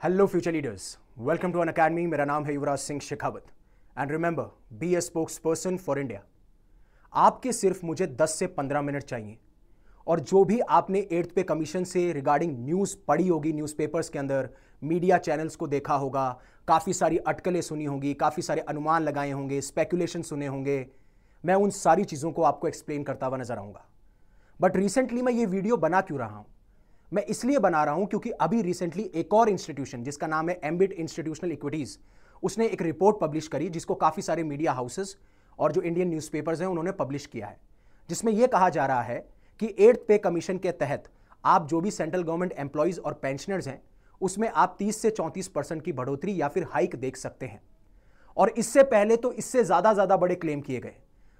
Hello future leaders, welcome to Unacademy. मेरा नाम है Yuvraj Singh Shekhawat and remember, be a spokesperson for India. आपके सिर्फ मुझे 10 से 15 मिनट चाहिए और जो भी आपने 8th पे कमीशन से रिगार्डिंग न्यूज़ पढ़ी होगी, न्यूज़पेपर्स के अंदर, मीडिया चैनल्स को देखा होगा, काफ़ी सारी अटकलें सुनी होंगी, काफ़ी सारे अनुमान लगाए होंगे, स्पेकुलेशन सुने होंगे, मैं उन सारी चीज़ों को आपको एक्सप्लेन करता हुआ नजर आऊँगा। बट रिसेंटली मैं ये वीडियो बना क्यों रहा हूँ? मैं इसलिए बना रहा हूं क्योंकि अभी रिसेंटली एक और इंस्टीट्यूशन जिसका नाम है एम्बिट इंस्टीट्यूशनल इक्विटीज, उसने एक रिपोर्ट पब्लिश करी जिसको काफ़ी सारे मीडिया हाउसेस और जो इंडियन न्यूज़पेपर्स हैं उन्होंने पब्लिश किया है, जिसमें यह कहा जा रहा है कि 8th पे कमीशन के तहत आप जो भी सेंट्रल गवर्नमेंट एम्प्लॉयज़ और पेंशनर्स हैं उसमें आप 30 से 34% की बढ़ोतरी या फिर हाइक देख सकते हैं। और इससे पहले तो इससे ज़्यादा बड़े क्लेम किए गए।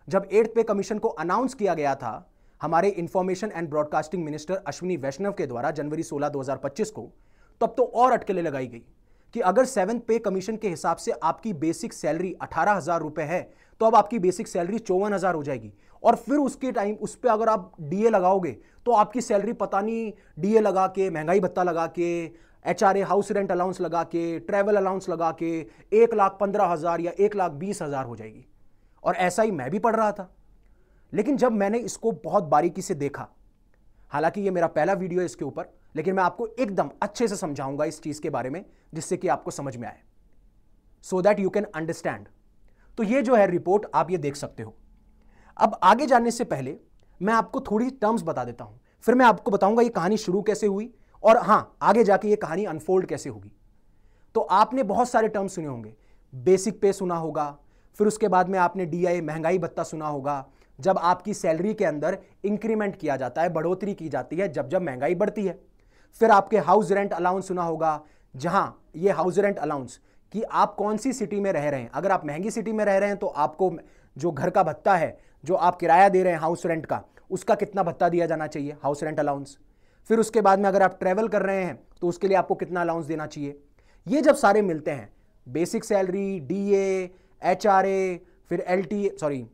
जब 8th पे कमीशन को अनाउंस किया गया था हमारे information and broadcasting minister Ashwini Vaishnaw के द्वारा जनवरी 16, 2025 को, तब तो और अटकलें लगाई गई कि अगर 7th पे कमीशन के हिसाब से आपकी बेसिक सैलरी 18,000 रुपए है तो अब आपकी बेसिक सैलरी 54,000 हो जाएगी। और फिर उसके टाइम उस पर अगर आप डीए लगाओगे तो आपकी सैलरी पता नहीं डीए लगा के, महंगाई भत्ता लगा के, एचआरए हाउस रेंट अलाउंस लगा के, ट्रैवल अलाउंस लगा के 1,15,000 या 1,20,000 हो जाएगी। और ऐसा ही मैं भी पढ़ रहा था, लेकिन जब मैंने इसको बहुत बारीकी से देखा, हालांकि ये मेरा पहला वीडियो है इसके ऊपर, लेकिन मैं आपको एकदम अच्छे से समझाऊंगा इस चीज के बारे में जिससे कि आपको समझ में आए, so that you can understand. तो ये जो है रिपोर्ट आप ये देख सकते हो। अब आगे जानने से पहले मैं आपको थोड़ी टर्म्स बता देता हूं, फिर मैं आपको बताऊंगा ये कहानी शुरू कैसे हुई और हां आगे जाके ये कहानी अनफोल्ड कैसे होगी। तो आपने बहुत सारे टर्म्स सुने होंगे, बेसिक पे सुना होगा, फिर उसके बाद में आपने डीआई महंगाई भत्ता सुना होगा, जब आपकी सैलरी के अंदर इंक्रीमेंट किया जाता है, बढ़ोतरी की जाती है जब जब महंगाई बढ़ती है। फिर आपके हाउस रेंट अलाउंस सुना होगा, जहां ये हाउस रेंट अलाउंस कि आप कौन सी सिटी में रह रहे हैं। अगर आप महंगी सिटी में रह रहे हैं तो आपको जो घर का भत्ता है, जो आप किराया दे रहे हैं हाउस रेंट का, उसका कितना भत्ता दिया जाना चाहिए, हाउस रेंट अलाउंस। फिर उसके बाद में अगर आप ट्रेवल कर रहे हैं तो उसके लिए आपको कितना अलाउंस देना चाहिए। ये जब सारे मिलते हैं, बेसिक सैलरी, डीए, एचआरए, फिर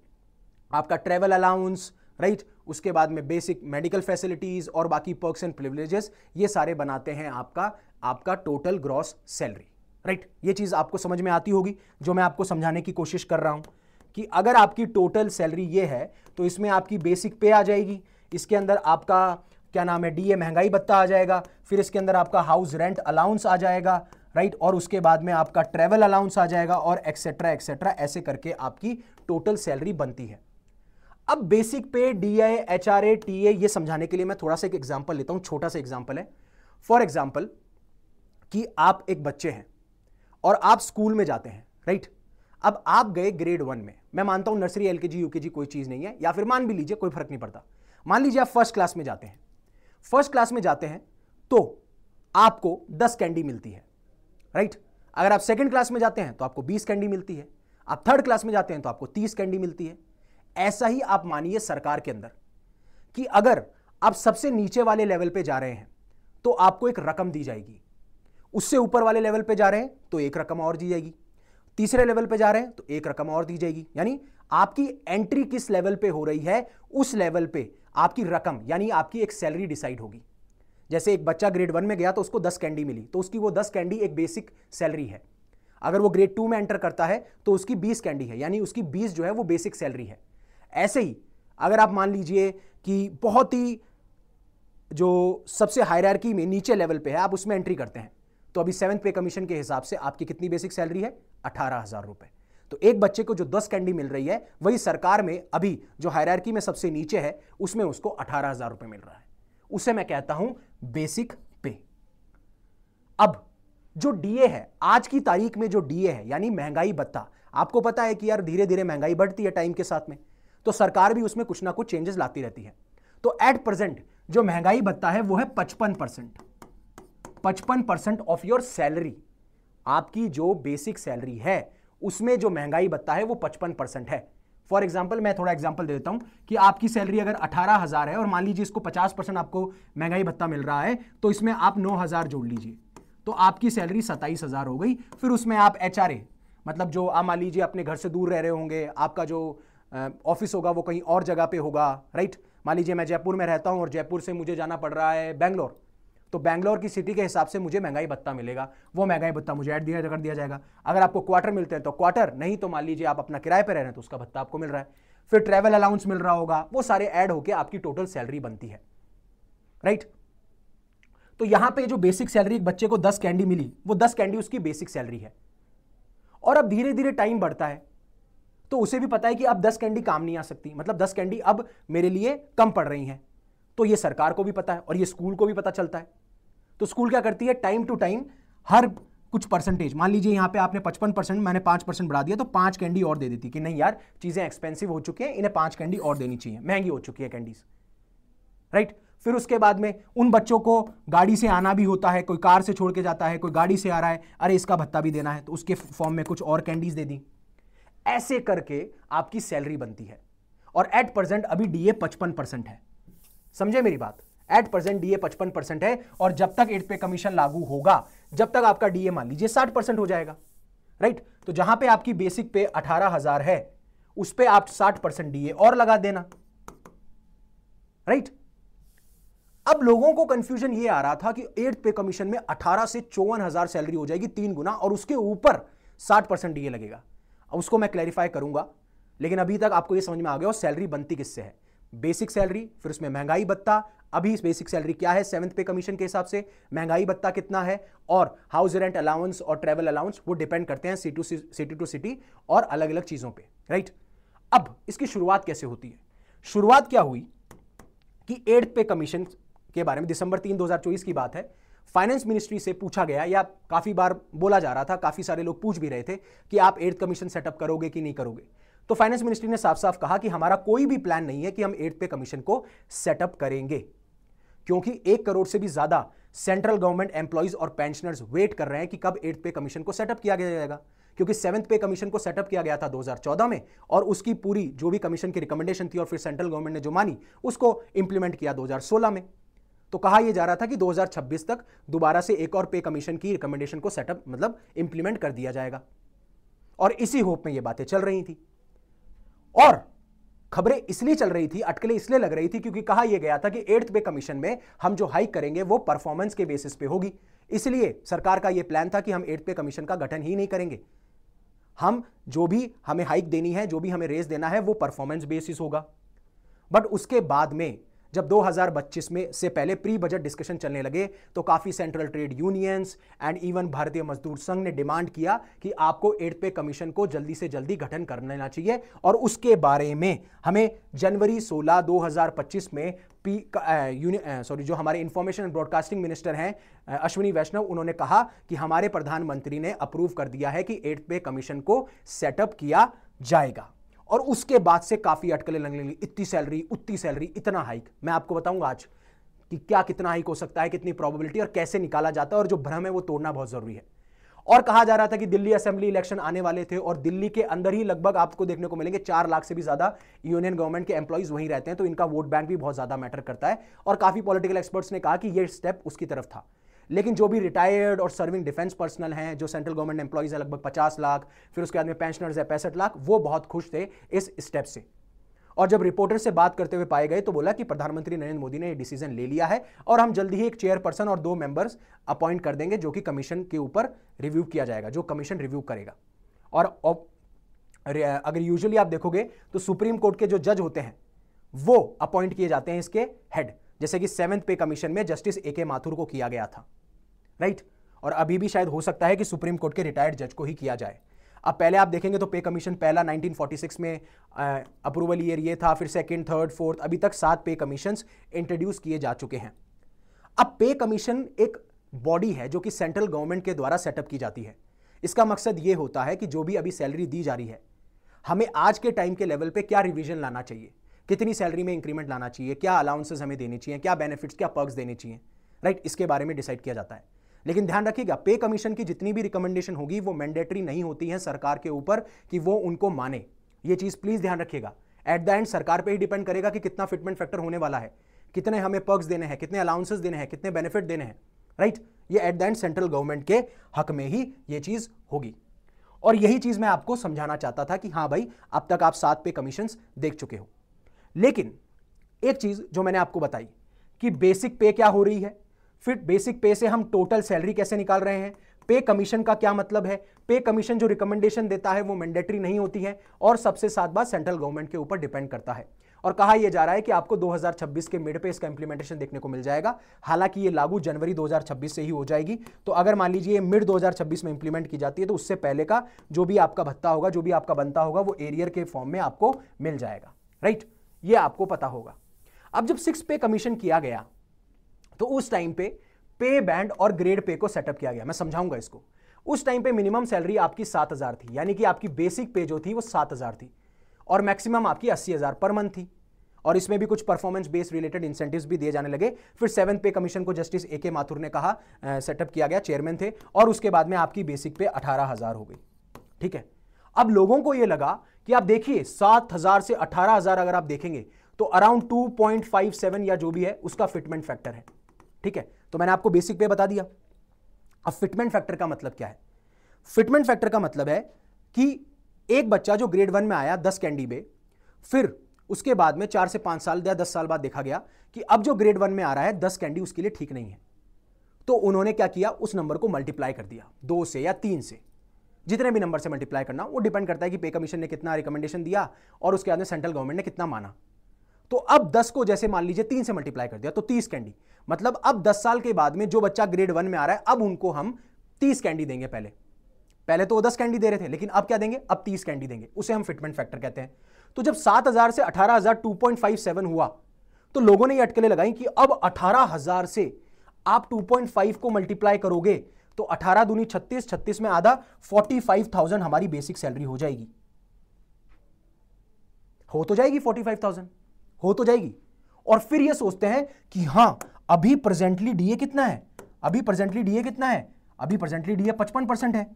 आपका ट्रैवल अलाउंस, राइट, उसके बाद में बेसिक मेडिकल फैसिलिटीज और बाकी पर्क्स एंड प्रिविलेजेस, ये सारे बनाते हैं आपका टोटल ग्रॉस सैलरी, राइट। ये चीज आपको समझ में आती होगी जो मैं आपको समझाने की कोशिश कर रहा हूं कि अगर आपकी टोटल सैलरी ये है तो इसमें आपकी बेसिक पे आ जाएगी, इसके अंदर आपका क्या नाम है डीए महंगाई भत्ता आ जाएगा, फिर इसके अंदर आपका हाउस रेंट अलाउंस आ जाएगा, राइट, और उसके बाद में आपका ट्रैवल अलाउंस आ जाएगा और एक्सेट्रा एक्सेट्रा, ऐसे करके आपकी टोटल सैलरी बनती है। अब बेसिक पे, डीए, एचआरए, टीए, ये समझाने के लिए मैं थोड़ा सा एक एग्जांपल लेता हूं, छोटा सा एग्जांपल है। फॉर एग्जांपल कि आप एक बच्चे हैं और आप स्कूल में जाते हैं, राइट। अब आप गए ग्रेड 1 में, मैं मानता हूं नर्सरी, एलकेजी, यूकेजी कोई चीज नहीं है, या फिर मान भी लीजिए कोई फर्क नहीं पड़ता, मान लीजिए आप फर्स्ट क्लास में जाते हैं। फर्स्ट क्लास में जाते हैं तो आपको 10 कैंडी मिलती है, राइट। अगर आप सेकंड क्लास में जाते हैं तो आपको 20 कैंडी मिलती है, आप थर्ड क्लास में जाते हैं तो आपको 30 कैंडी मिलती है। ऐसा ही आप मानिए सरकार के अंदर कि अगर आप सबसे नीचे वाले लेवल पे जा रहे हैं तो आपको एक रकम दी जाएगी, उससे ऊपर वाले लेवल पे जा रहे हैं तो एक रकम और दी जाएगी, तीसरे लेवल पे जा रहे हैं तो एक रकम और दी जाएगी। यानी आपकी एंट्री किस लेवल पे हो रही है उस लेवल पे आपकी रकम यानी आपकी एक सैलरी डिसाइड होगी। जैसे एक बच्चा ग्रेड 1 में गया तो उसको 10 कैंडी मिली, तो उसकी वो 10 कैंडी एक बेसिक सैलरी है। अगर वो ग्रेड 2 में एंटर करता है तो उसकी 20 कैंडी है, यानी उसकी 20 जो है वो बेसिक सैलरी है। ऐसे ही अगर आप मान लीजिए कि बहुत ही जो सबसे हायरार्की में नीचे लेवल पे है, आप उसमें एंट्री करते हैं, तो अभी 7th पे कमीशन के हिसाब से आपकी कितनी बेसिक सैलरी है, 18,000 रुपए। तो एक बच्चे को जो 10 कैंडी मिल रही है वही सरकार में अभी जो हायरार्की में सबसे नीचे है उसमें उसको 18,000 रुपए मिल रहा है। उसे मैं कहता हूं बेसिक पे। अब जो डीए है, आज की तारीख में जो डीए है यानी महंगाई भत्ता, आपको पता है कि यार धीरे धीरे महंगाई बढ़ती है टाइम के साथ में, तो सरकार भी उसमें कुछ ना कुछ चेंजेस लाती रहती है। तो एट प्रेजेंट जो महंगाई भत्ता है वो है 55%। 55% ऑफ योर सैलरी, आपकी जो बेसिक सैलरी है उसमें जो महंगाई भत्ता है वो 55% है। फॉर एग्जाम्पल मैं थोड़ा एग्जाम्पल दे देता हूं कि आपकी सैलरी अगर 18,000 है और मान लीजिए इसको 50% आपको महंगाई भत्ता मिल रहा है, तो इसमें आप 9,000 जोड़ लीजिए तो आपकी सैलरी 27,000 हो गई। फिर उसमें आप एचआरए, मतलब जो आप मान लीजिए अपने घर से दूर रह रहे होंगे, आपका जो ऑफिस होगा वो कहीं और जगह पे होगा, राइट। मान लीजिए मैं जयपुर में रहता हूं और जयपुर से मुझे जाना पड़ रहा है बेंगलोर, तो बैंगलोर की सिटी के हिसाब से मुझे महंगाई भत्ता मिलेगा, वो महंगाई भत्ता मुझे ऐड कर दिया जाएगा। अगर आपको क्वार्टर मिलते हैं तो क्वार्टर, नहीं तो मान लीजिए आप अपना किराए पर रह रहे हैं तो उसका भत्ता आपको मिल रहा है, फिर ट्रैवल अलाउंस मिल रहा होगा, वो सारे ऐड होकर आपकी टोटल सैलरी बनती है, राइट। तो यहां पे जो बेसिक सैलरी एक बच्चे को 10 कैंडी मिली, वो 10 कैंडी उसकी बेसिक सैलरी है। और अब धीरे धीरे टाइम बढ़ता है तो उसे भी पता है कि अब 10 कैंडी काम नहीं आ सकती, मतलब 10 कैंडी अब मेरे लिए कम पड़ रही हैं। तो ये सरकार को भी पता है और ये स्कूल को भी पता चलता है। तो स्कूल क्या करती है, टाइम टू टाइम हर कुछ परसेंटेज, मान लीजिए यहां पे आपने 55%, मैंने 5% बढ़ा दिया, तो 5 कैंडी और दे देती कि नहीं यार चीजें एक्सपेंसिव हो चुकी हैं, इन्हें 5 कैंडी और देनी चाहिए, महंगी हो चुकी है कैंडीज, राइट। फिर उसके बाद में उन बच्चों को गाड़ी से आना भी होता है, कोई कार से छोड़ के जाता है, कोई गाड़ी से आ रहा है, अरे इसका भत्ता भी देना है, तो उसके फॉर्म में कुछ और कैंडीज दे दी। ऐसे करके आपकी सैलरी बनती है। और एट प्रेजेंट अभी डीए 55% है, समझे मेरी बात, एट प्रेजेंट डीए 55% है। और जब तक 8th पे कमीशन लागू होगा, जब तक आपका डीए मान लीजिए 60% हो जाएगा, राइट। तो जहां पे आपकी बेसिक पे 18,000 है, उस पे आप 60% डीए और लगा देना, राइट। अब लोगों को कंफ्यूजन ये आ रहा था कि 8th पे कमीशन में 18 से 54,000 सैलरी हो जाएगी, 3 गुना, और उसके ऊपर 60% डीए लगेगा। अब उसको मैं क्लैरिफाई करूंगा, लेकिन अभी तक आपको ये समझ में आ गया, और सैलरी बनती किससे है, बेसिक सैलरी, फिर उसमें महंगाई भत्ता। अभी इस बेसिक सैलरी क्या है 7th पे कमीशन के हिसाब से, महंगाई भत्ता कितना है, और हाउस रेंट अलाउंस और ट्रैवल अलाउंस, वो डिपेंड करते हैं सिटी टू सिटी और अलग अलग चीजों पे, राइट। अब इसकी शुरुआत कैसे होती है, शुरुआत क्या हुई कि 8th पे कमीशन के बारे में दिसंबर 3, 2024 की बात है, फाइनेंस मिनिस्ट्री से पूछा गया, या काफी बार बोला जा रहा था, काफी सारे लोग पूछ भी रहे थे कि आप 8th कमीशन सेटअप करोगे कि नहीं करोगे। तो फाइनेंस मिनिस्ट्री ने साफ साफ कहा कि हमारा कोई भी प्लान नहीं है कि हम 8th पे कमीशन को सेटअप करेंगे, क्योंकि 1 करोड़ से भी ज्यादा सेंट्रल गवर्नमेंट एम्प्लॉइज और पेंशनर्स वेट कर रहे हैं कि कब 8th पे कमीशन को सेटअप किया जाएगा। क्योंकि 7th पे कमीशन को सेटअप किया गया था 2014 में, और उसकी पूरी जो भी कमीशन की रिकमेंडेशन थी और फिर सेंट्रल गवर्नमेंट ने जो मानी उसको इंप्लीमेंट किया 2016 में। तो कहा यह जा रहा था कि 2026 तक दोबारा से एक और पे कमीशन की रिकमेंडेशन को सेटअप मतलब इंप्लीमेंट कर दिया जाएगा, और इसी होप में ये बातें चल रही थी। और खबरें इसलिए चल रही थी, अटकलें इसलिए लग रही थी, क्योंकि कहा यह गया था कि 8th पे कमीशन में हम जो हाइक करेंगे वो परफॉर्मेंस के बेसिस पे होगी। इसलिए सरकार का यह प्लान था कि हम 8th पे कमीशन का गठन ही नहीं करेंगे, हम जो भी हमें हाइक देनी है, जो भी हमें रेस देना है, वो परफॉर्मेंस बेसिस होगा। बट उसके बाद में जब 2025 में से पहले प्री बजट डिस्कशन चलने लगे, तो काफी central trade unions and even भारतीय मजदूर संघ ने डिमांड किया कि आपको 8th पे कमीशन को जल्दी से जल्दी गठन कर लेना चाहिए, और उसके बारे में हमें जनवरी 16, 2025 में जो हमारे इंफॉर्मेशन एंड ब्रॉडकास्टिंग मिनिस्टर हैं अश्विनी वैष्णव, उन्होंने कहा कि हमारे प्रधानमंत्री ने अप्रूव कर दिया है कि 8th पे कमीशन को सेटअप किया जाएगा। और उसके बाद से काफी अटकलें लगने लगी, इतनी सैलरी, उतनी सैलरी, इतना हाइक। मैं आपको बताऊंगा आज कि क्या कितना हाइक हो सकता है, कितनी प्रोबेबिलिटी, और कैसे निकाला जाता है, और जो भ्रम है वो तोड़ना बहुत जरूरी है। और कहा जा रहा था कि दिल्ली असेंबली इलेक्शन आने वाले थे, और दिल्ली के अंदर ही लगभग आपको देखने को मिलेंगे 4 लाख से भी ज्यादा यूनियन गवर्नमेंट के एम्प्लॉइज वहीं रहते हैं, तो इनका वोट बैंक भी बहुत ज्यादा मैटर करता है। और काफी पॉलिटिकल एक्सपर्ट्स ने कहा कि यह स्टेप उसकी तरफ था। लेकिन जो भी रिटायर्ड और सर्विंग डिफेंस पर्सनल हैं, जो सेंट्रल गवर्नमेंट एम्प्लॉइज है लगभग 50 लाख, फिर उसके बाद में पेंशनर्स है 65 लाख, वो बहुत खुश थे इस स्टेप से। और जब रिपोर्टर से बात करते हुए पाए गए तो बोला कि प्रधानमंत्री नरेंद्र मोदी ने यह डिसीजन ले लिया है, और हम जल्दी ही एक चेयरपर्सन और 2 मेंबर्स अपॉइंट कर देंगे, जो कि कमीशन के ऊपर रिव्यू किया जाएगा, जो कमीशन रिव्यू करेगा। और अगर यूजुअली आप देखोगे तो सुप्रीम कोर्ट के जो जज होते हैं वो अपॉइंट किए जाते हैं इसके हेड, जैसे कि 7th पे कमीशन में जस्टिस ए के माथुर को किया गया था, राइट। और अभी भी शायद हो सकता है कि सुप्रीम कोर्ट के रिटायर्ड जज को ही किया जाए। अब पहले आप देखेंगे तो पे कमीशन पहला 1946 में अप्रूवल ईयर ये था, फिर 2nd, 3rd, 4th, अभी तक 7 पे कमीशंस इंट्रोड्यूस किए जा चुके हैं। अब पे कमीशन एक बॉडी है जो कि सेंट्रल गवर्नमेंट के द्वारा सेटअप की जाती है। इसका मकसद ये होता है कि जो भी अभी सैलरी दी जा रही है, हमें आज के टाइम के लेवल पे क्या रिवीजन लाना चाहिए, कितनी सैलरी में इंक्रीमेंट लाना चाहिए, क्या अलाउंसेस हमें देने चाहिए, क्या बेनिफिट्स, क्या पर्क्स देने चाहिए, राइट, इसके बारे में डिसाइड किया जाता है। लेकिन ध्यान रखिएगा, पे कमीशन की जितनी भी रिकमेंडेशन होगी वो मैंडेटरी नहीं होती है सरकार के ऊपर कि वो उनको माने। ये चीज प्लीज ध्यान रखिएगा। एट द एंड सरकार पे ही डिपेंड करेगा कि कितना फिटमेंट फैक्टर होने वाला है, कितने हमें पर्क्स देने हैं, कितने अलाउंसेस देने हैं, कितने बेनिफिट देने हैं, राइट। ये at the end central government के हक में ही ये चीज होगी। और यही चीज मैं आपको समझाना चाहता था कि हाँ भाई, अब तक आप 7 पे कमीशंस देख चुके हो। लेकिन एक चीज जो मैंने आपको बताई कि बेसिक पे क्या हो रही है, फिर बेसिक पे से हम टोटल सैलरी कैसे निकाल रहे हैं, पे कमीशन का क्या मतलब है, पे कमीशन जो रिकमेंडेशन देता है वो मैंडेटरी नहीं होती है, और सबसे साथ बात सेंट्रल गवर्नमेंट के ऊपर डिपेंड करता है। और कहा यह जा रहा है कि आपको 2026 के मिड पे इसका इंप्लीमेंटेशन देखने को मिल जाएगा। हालांकि ये लागू जनवरी 2026 से ही हो जाएगी। तो अगर मान लीजिए ये मिड 2026 में इंप्लीमेंट की जाती है तो उससे पहले का जो भी आपका भत्ता होगा, जो भी आपका बनता होगा, वो एरियर के फॉर्म में आपको मिल जाएगा। राइट, ये आपको पता होगा। अब जब 6 पे कमीशन किया गया तो उस टाइम पे पे बैंड और ग्रेड पे को सेटअप किया गया। मैं समझाऊंगा इसको। उस टाइम पे मिनिमम सैलरी आपकी 7,000 थी, यानी कि आपकी बेसिक पे जो थी वो 7,000 थी, और मैक्सिमम आपकी 80,000 पर मंथ थी। और इसमें भी कुछ परफॉर्मेंस बेस्ड रिलेटेड इंसेंटिव्स भी दिए जाने लगे। फिर 7th पे कमीशन को जस्टिस AK माथुर ने कहा, सेटअप किया गया, चेयरमैन थे, और उसके बाद में आपकी बेसिक पे 18,000 हो गई। ठीक है, अब लोगों को यह लगा कि आप देखिए 7,000 से 18,000 अगर आप देखेंगे तो अराउंड 2.57 या जो भी है उसका फिटमेंट फैक्टर है। ठीक है, तो मैंने आपको बेसिक पे बता दिया। अब फिटमेंट फैक्टर का मतलब क्या है? फिटमेंट फैक्टर का मतलब है कि एक बच्चा जो ग्रेड 1 में आया 10 कैंडी में, फिर उसके बाद में 4 से 5 साल या 10 साल बाद देखा गया कि अब जो ग्रेड 1 में आ रहा है 10 कैंडी उसके लिए ठीक नहीं है। तो उन्होंने क्या किया, उस नंबर को मल्टीप्लाई कर दिया 2 से या 3 से, जितने भी नंबर से मल्टीप्लाई करना, वो डिपेंड करता है कि पे कमीशन ने कितना रिकमेंडेशन दिया और उसके बाद में सेंट्रल गवर्नमेंट ने कितना माना। तो अब 10 को जैसे मान लीजिए 3 से मल्टीप्लाई कर दिया तो 30 कैंडी, मतलब अब 10 साल के बाद में जो बच्चा ग्रेड 1 में आ रहा है अब उनको हम 30 कैंडी देंगे। पहले तो वो 10 कैंडी दे रहे थे, लेकिन अब क्या देंगे, अब 30 कैंडी देंगे। उसे हम फिटमेंट फैक्टर कहते हैं। तो जब 7,000 से 18,000 2.57 हुआ तो लोगों ने ये अटकलें लगाई कि अब 18,000 से आप 2.5 को मल्टीप्लाई करोगे तो 18 दूनी 36, 36 में आधा 45,000 हमारी बेसिक सैलरी हो जाएगी। हो तो जाएगी 45,000, हो तो जाएगी। और फिर ये सोचते हैं कि हां अभी प्रेजेंटली डीए कितना है, अभी प्रेजेंटली डीए 55% है,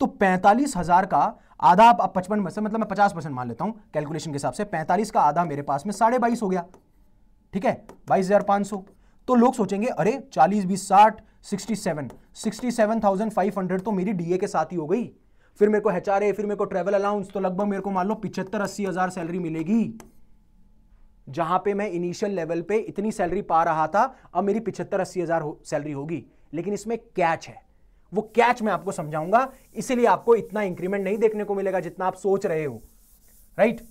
तो 45,000 का आधा आप 55 में से, मतलब मैं 50% मान लेता हूं कैलकुलेशन के हिसाब से, 45 का आधा मेरे पास में 22.5 हो गया। ठीक है, 22,500। तो लोग सोचेंगे अरे 40 20 60 67,500 तो मेरी डीए के साथ ही हो गई। फिर मेरे को HRA, फिर मेरे को ट्रेवल अलाउंस, तो लगभग मेरे को मान लो 75-80,000 सैलरी मिलेगी। जहां पे मैं इनिशियल लेवल पे इतनी सैलरी पा रहा था, अब मेरी 75-80,000 सैलरी होगी। लेकिन इसमें कैच है, वो कैच मैं आपको समझाऊंगा, इसीलिए आपको इतना इंक्रीमेंट नहीं देखने को मिलेगा जितना आप सोच रहे हो। राइट,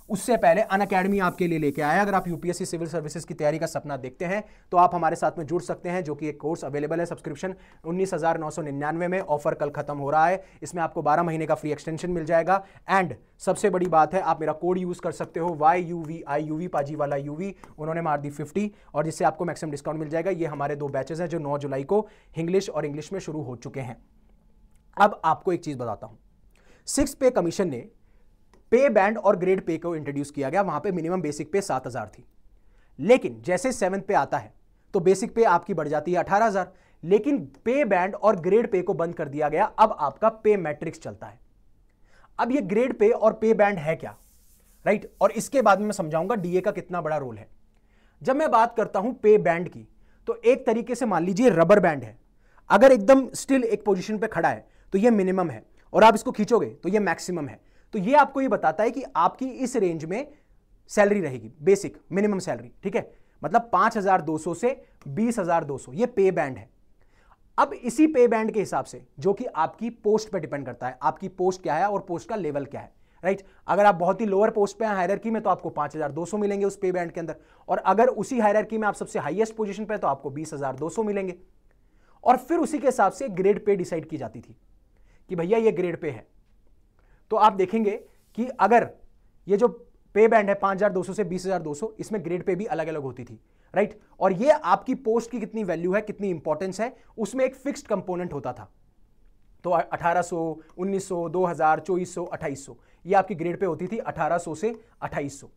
उससे पहले अनअकैडमी आपके लिए लेके आया। अगर आप यूपीएससी सिविल सर्विसेज की तैयारी का सपना देखते हैं तो आप हमारे साथ में जुड़ सकते हैं, जो कि एक कोर्स अवेलेबल है, सब्सक्रिप्शन 19,999 में, ऑफर कल खत्म हो रहा है। इसमें आपको 12 महीने का फ्री एक्सटेंशन मिल जाएगा। एंड सबसे बड़ी बात है, आप मेरा कोड यूज कर सकते हो YUVI, पाजी वाला UV, उन्होंने मार दी 50, और जिससे आपको मैक्सिमम डिस्काउंट मिल जाएगा। ये हमारे 2 बैचेस हैं जो 9 जुलाई को इंग्लिश और इंग्लिश में शुरू हो चुके हैं। अब आपको एक चीज बताता हूं, 6 पे कमीशन ने पे बैंड और ग्रेड पे को इंट्रोड्यूस किया गया। वहां पे मिनिमम बेसिक पे 7,000 थी, लेकिन जैसे 7th पे आता है तो बेसिक पे आपकी बढ़ जाती है 18,000, लेकिन पे बैंड और ग्रेड पे को बंद कर दिया गया। अब आपका पे मैट्रिक्स चलता है। अब ये ग्रेड पे और पे बैंड है क्या, राइट, और इसके बाद में मैं समझाऊंगा डीए का कितना बड़ा रोल है। जब मैं बात करता हूं पे बैंड की, तो एक तरीके से मान लीजिए रबर बैंड है, अगर एकदम स्टिल एक पोजीशन पे खड़ा है तो ये मिनिमम है, और आप इसको खींचोगे तो ये मैक्सिमम है। तो ये आपको ये बताता है कि आपकी इस रेंज में सैलरी रहेगी, बेसिक मिनिमम सैलरी। ठीक है, मतलब 5,200 से 20,200, ये पे बैंड है। अब इसी पे बैंड के हिसाब से, जो कि आपकी पोस्ट पे डिपेंड करता है, आपकी पोस्ट क्या है और पोस्ट का लेवल क्या है, राइट। अगर आप बहुत ही लोअर पोस्ट पे हैं हायरार्की में तो आपको 5,200 मिलेंगे उस पे बैंड के अंदर, और अगर उसी हायरार्की में आप सबसे हाईएस्ट पोजीशन पे तो आपको 20,200 मिलेंगे। और फिर उसी के हिसाब से ग्रेड पे डिसाइड की जाती थी कि भैया ये ग्रेड पे है। तो आप देखेंगे कि अगर ये जो पे बैंड है 5,200 से 20,200, इसमें ग्रेड पे भी अलग अलग होती थी, राइट। और ये आपकी पोस्ट की कितनी वैल्यू है, कितनी इंपॉर्टेंस है, उसमें एक फिक्स्ड कंपोनेंट होता था। तो 1800, 1900, 2000, 2400, 2800, ये आपकी ग्रेड पे होती थी 1800 से 2800।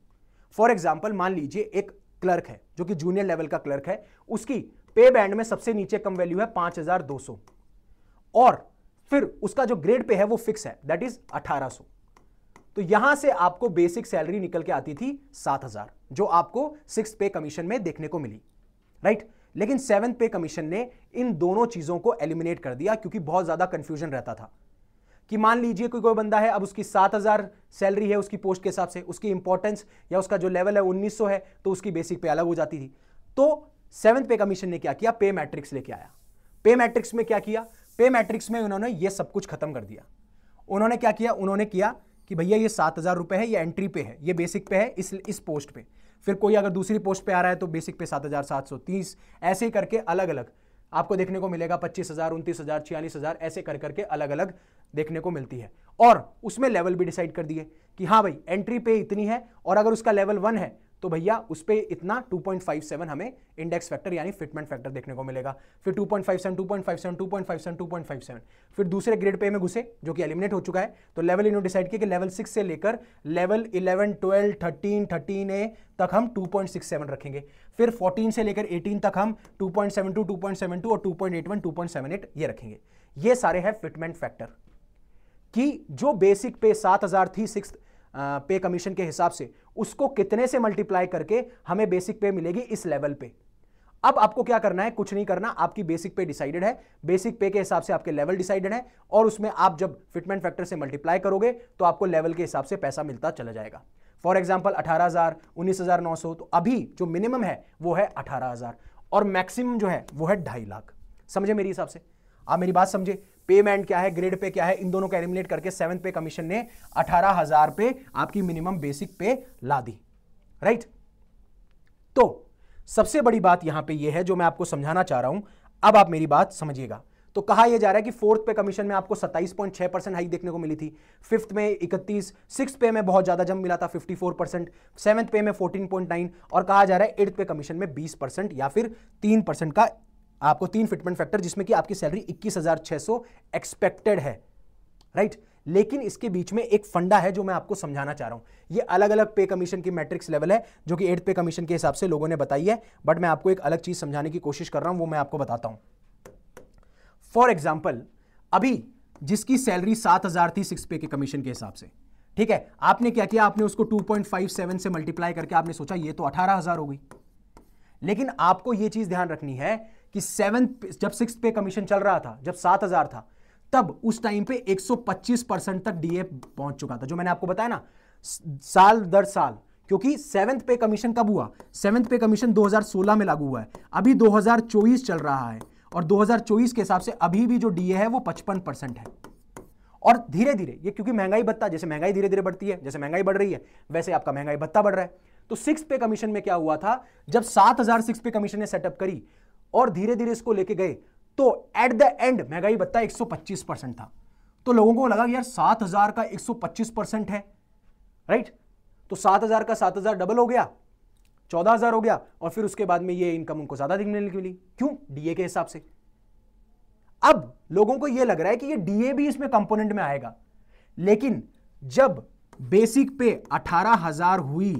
फॉर एग्जाम्पल मान लीजिए एक क्लर्क है जो कि जूनियर लेवल का क्लर्क है, उसकी पे बैंड में सबसे नीचे कम वैल्यू है 5,200, और फिर उसका जो ग्रेड पे है वो फिक्स है, दैट इज 1800। तो यहां से आपको बेसिक सैलरी निकल के आती थी 7,000, जो आपको 6th पे कमीशन में देखने को मिली, राइट। लेकिन 7th पे कमीशन ने इन दोनों चीजों को एलिमिनेट कर दिया, क्योंकि बहुत ज्यादा कंफ्यूजन रहता था कि मान लीजिए कोई बंदा है, अब उसकी 7,000 सैलरी है उसकी पोस्ट के हिसाब से, उसकी इंपॉर्टेंस या उसका जो लेवल है 1900 है, तो उसकी बेसिक पे अलग हो जाती थी। तो सेवंथ पे कमीशन ने क्या किया, पे मैट्रिक्स लेके आया। पे मैट्रिक्स में क्या किया, पे मैट्रिक्स में उन्होंने ये सब कुछ खत्म कर दिया। उन्होंने क्या किया, उन्होंने किया कि भैया ये 7,000 रुपए है, ये एंट्री पे है, ये बेसिक पे है, इस पोस्ट पे। फिर कोई अगर दूसरी पोस्ट पे आ रहा है तो बेसिक पे 7,730, ऐसे ही करके अलग अलग आपको देखने को मिलेगा। 25,000, 29,000, 46,000 ऐसे कर करके अलग अलग देखने को मिलती है। और उसमें लेवल भी डिसाइड कर दिए कि हाँ भाई एंट्री पे इतनी है, और अगर उसका लेवल 1 है तो भैया उस पे इतना 2.57 हमें इंडेक्स फैक्टर यानी फिटमेंट फैक्टर देखने को मिलेगा। फिर 2.57, 2.57, 2.57, 2.57। फिर दूसरे ग्रेड पे में घुसे जो कि एलिमिनेट हो चुका है, तो लेवल इन्होंने डिसाइड किया कि लेवल 6 से लेकर लेवल 11, 12, 13, 13A तक हम 2.67 रखेंगे। फिर 14 से लेकर 18 तक हम 2.72, 2.72 और 2.81, 2.78 ये रखेंगे। ये सारे हैं फिटमेंट फैक्टर कि जो बेसिक पे 7,000 थी सिक्स पे कमीशन के हिसाब से, उसको कितने से मल्टीप्लाई करके हमें बेसिक पे मिलेगी इस लेवल पे। अब आपको क्या करना है, कुछ नहीं करना, आपकी बेसिक पे डिसाइडेड है, बेसिक पे के हिसाब से आपके लेवल डिसाइडेड है, और उसमें आप जब फिटमेंट फैक्टर से मल्टीप्लाई करोगे तो आपको लेवल के हिसाब से पैसा मिलता चला जाएगा। फॉर एग्जांपल 18,000, 19,900, तो अभी जो मिनिमम है वो है 18,000 और मैक्सिमम जो है वो है 2.5 लाख। समझे मेरे हिसाब से? आप मेरी बात समझे? पेमेंट क्या है, ग्रेड पे क्या है, इन दोनों को एलिमिनेट करके सेवंथ पे कमीशन ने 18,000 पे आपकी मिनिमम बेसिक पे ला दी, राइट? तो सबसे बड़ी बात यहां पे ये है जो मैं आपको समझाना चाह रहा हूं, अब आप मेरी बात समझिएगा। तो कहा यह जा रहा है कि फोर्थ पे कमीशन में आपको 27.6% हाइक देखने को मिली थी, फिफ्थ में 31, सिक्स्थ पे में बहुत ज्यादा जंप मिला था 54%, सेवंथ पे में 14.9, और कहा जा रहा है एट्थ पे कमीशन में 20% या फिर 3% का आपको 3 फिटमेंट फैक्टर, जिसमें कि आपकी सैलरी 21,600 एक्सपेक्टेड है, राइट? लेकिन इसके बीच में एक फंडा है जो मैं आपको समझाना चाह रहा हूं। ये अलग अलग पे कमीशन की मैट्रिक्स लेवल है जो कि 8th पे कमीशन के हिसाब से लोगों ने बताई है, बट मैं आपको एक अलग चीज समझाने की कोशिश कर रहा हूं, वो मैं आपको बताता हूं। फॉर एग्जाम्पल, अभी जिसकी सैलरी 7,000 थी 6 पे के कमीशन के हिसाब से, ठीक है, आपने क्या किया, आपने उसको 2.57 से मल्टीप्लाई करके आपने सोचा ये तो 18,000 हो गई। लेकिन आपको यह चीज ध्यान रखनी है कि जब 6 पे कमीशन चल रहा था, जब 7,000 था, तब उस टाइम पे 125% तक डीए पहुंच चुका था, जो मैंने आपको बताया ना, साल दर साल। क्योंकि 7th पे कमीशन कब हुआ? 7th पे कमीशन 2016 में लागू हुआ है, अभी 2024 चल रहा है, और 2024 के हिसाब से अभी भी जो डीए है वो 55% है। और धीरे धीरे ये, क्योंकि महंगाई भत्ता, जैसे महंगाई धीरे धीरे बढ़ती है, जैसे महंगाई बढ़ रही है वैसे आपका महंगाई भत्ता बढ़ रहा है। तो 6 पे कमीशन में क्या हुआ था, जब 7,000 6 पे कमीशन ने सेटअप करी और धीरे धीरे इसको लेके गए, तो एट द एंड महंगाई भत्ता 125% था। तो लोगों को लगा कि यार 7,000 का 125% है, राइट? तो 7,000 का 7,000 डबल हो गया, 14,000 हो गया, और फिर उसके बाद में ये इनकम उनको ज्यादा दिखने मिली। क्यों? डीए के हिसाब से। अब लोगों को यह लग रहा है कि ये डीए भी इसमें कंपोनेंट में आएगा, लेकिन जब बेसिक पे 18,000 हुई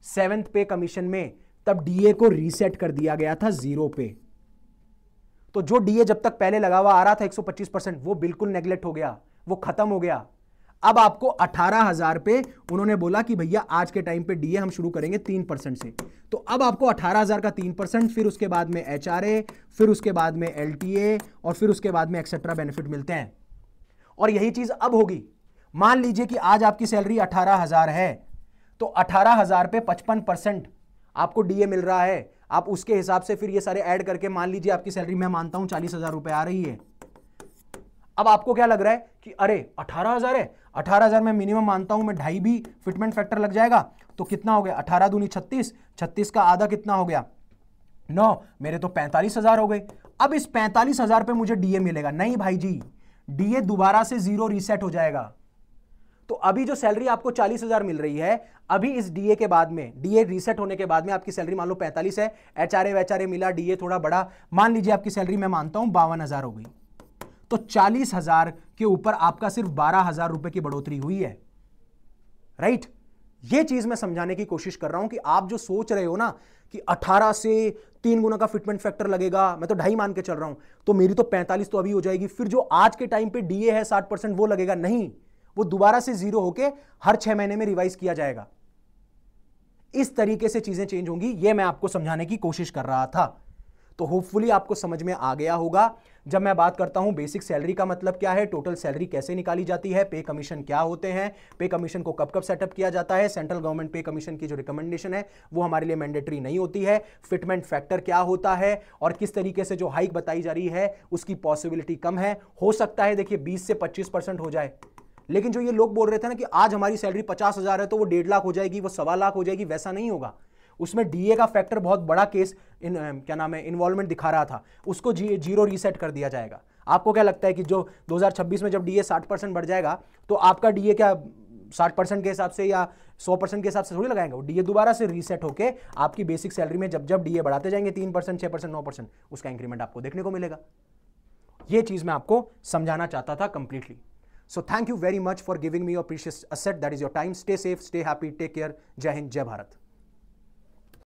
7th पे कमीशन में, तब डीए को रीसेट कर दिया गया था 0 पे। तो जो डीए जब तक पहले लगा हुआ आ रहा था 125%, वो बिल्कुल नेग्लेक्ट हो गया, वो खत्म हो गया। अब आपको 18,000 पे उन्होंने बोला कि भैया आज के टाइम पे डीए हम शुरू करेंगे 3% से। तो अब आपको 18,000 का 3%, फिर उसके बाद में एचआरए, फिर उसके बाद में एलटीए, और फिर उसके बाद में एक्सेट्रा बेनिफिट मिलते हैं। और यही चीज अब होगी। मान लीजिए कि आज आपकी सैलरी 18,000 है, तो 18,000 पे 55% आपको डीए मिल रहा है। आप उसके हिसाब से फिर ये सारे ऐड करके मान लीजिए आपकी सैलरी मैं मानता हूं 40,000 रुपए आ रही है। अब आपको क्या लग रहा है कि अरे 18,000 है, 18,000 में मिनिमम मानता हूं मैं 2.5 भी फिटमेंट फैक्टर लग जाएगा, तो कितना हो गया? 18 दूनी 36, 36 का आधा कितना हो गया? 9, मेरे तो 45,000 हो गए। अब इस 45,000 पे मुझे डीए मिलेगा? नहीं भाई जी, डीए दोबारा से 0 रीसेट हो जाएगा। तो अभी जो सैलरी आपको 40,000 मिल रही है, अभी इस डीए के बाद में, डीए रीसेट होने के बाद में आपकी सैलरी मान लो 45 है, एचआरए मिला, डीए थोड़ा बड़ा, मान लीजिए आपकी सैलरी मैं मानता हूं 52,000 हो गई। तो 40,000 के ऊपर आपका सिर्फ 12,000 रुपए की बढ़ोतरी हुई है, राइट? ये चीज मैं समझाने की कोशिश कर रहा हूं कि आप जो सोच रहे हो ना कि 18 से 3 गुना का फिटमेंट फैक्टर लगेगा, मैं तो 2.5 मान के चल रहा हूं, तो मेरी तो 45 तो अभी हो जाएगी, फिर जो आज के टाइम पे डीए है 60% वो लगेगा नहीं, वो दोबारा से 0 होके हर 6 महीने में रिवाइज किया जाएगा। इस तरीके से चीजें चेंज होंगी, ये मैं आपको समझाने की कोशिश कर रहा था। तो होपफुली आपको समझ में आ गया होगा। जब मैं बात करता हूं बेसिक सैलरी का मतलब क्या है, टोटल सैलरी कैसे निकाली जाती है, पे कमीशन क्या होते हैं, पे कमीशन को कब कब सेटअप किया जाता है, सेंट्रल गवर्नमेंट पे कमीशन की जो रिकमेंडेशन है वो हमारे लिए मैंडेटरी नहीं होती है, फिटमेंट फैक्टर क्या होता है और किस तरीके से जो हाइक बताई जा रही है उसकी पॉसिबिलिटी कम है। हो सकता है देखिए 20 से 25% हो जाए, लेकिन जो ये लोग बोल रहे थे ना कि आज हमारी सैलरी 50,000 है तो वो 1.5 लाख हो जाएगी, वो 1.25 लाख हो जाएगी, वैसा नहीं होगा। उसमें डीए का फैक्टर बहुत बड़ा केस क्या नाम है इन्वॉल्वमेंट दिखा रहा था, उसको जीरो रीसेट कर दिया जाएगा। आपको क्या लगता है कि जो 2026 में जब डीए 60% बढ़ जाएगा तो आपका डीए क्या 60% के हिसाब से या 100% के हिसाब से थोड़ी लगाएंगे, वो डीए दोबारा से रीसेट होके आपकी बेसिक सैलरी में जब जब डीए बढ़ाते जाएंगे 3%, 6%, 9% उसका इंक्रीमेंट आपको देखने को मिलेगा। ये चीज मैं आपको समझाना चाहता था completely. So thank you very much for giving me your precious asset, that is your time. Stay safe, stay happy, take care. Jai Hind, Jai Bharat.